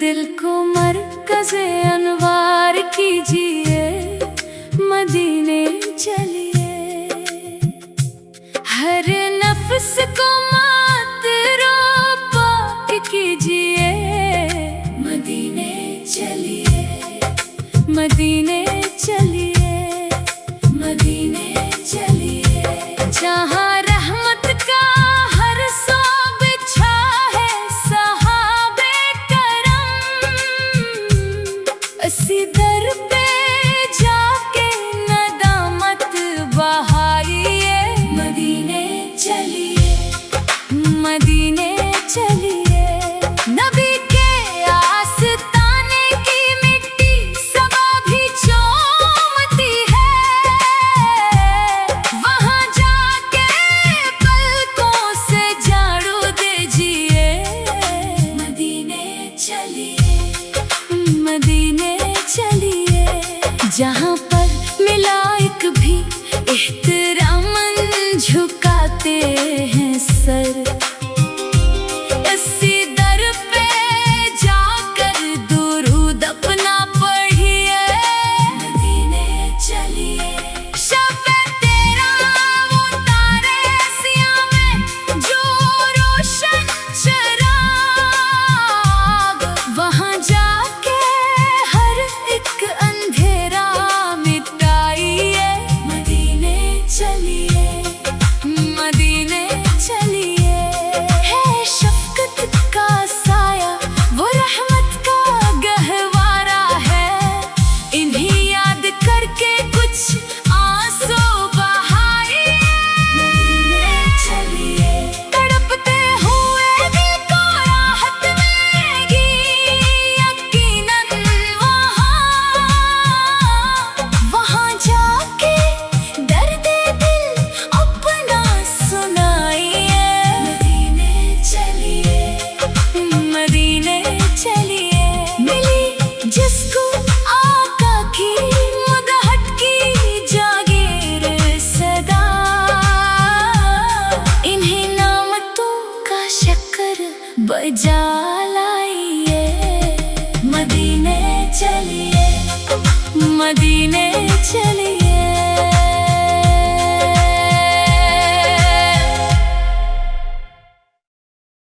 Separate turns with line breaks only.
दिल को मरकज़े अनवार कीजिए, मदीने चलिए। हर नफ्स को मातरो पाक कीजिए, मदीने चलिए, मदीने चलिए, मदीने चलिए। जहाँ रहमत का हर सौ बिछा है सहाबे करम, इसी दर पे जाके नदामत बहाइए, मदीने चलिए, मदीने चलिए। नबी के आस्ताने की मिट्टी सबा भी चूमती है, वहाँ जाके पलकों से झाड़ू दीजिए, मदीने चलिए, मदीने चलिए। जहाँ पर मिलाइक भी एहतरामन झुकाते हैं सर, इसी दर पे जाकर दुरूद अपना पढ़िए, मदीने चलिए। शब तेरा वो तारे सियां में जो रोशन चराग, वहाँ जाके हर एक अंधेरा मिटाइए, मदीने चलिए, मदीने चलिए। है शफ़क़त का साया वो रहमत का गहवारा है, इन्हीं याद करके कुछ आंसू बहाइए, मदीने चलिए। तड़पते हुए दिल को राहत मिलेगी यकीनन वहाँ जाके दर्द दिल अपना सुनाइए, मदीने चलिए, मदीने चलिए। मिली जिसको आका की मुदहट की जागीर सदा, इन्हीं नामतों का शक्र बजा लाइए, मदीने चलिए, मदीने चलिए।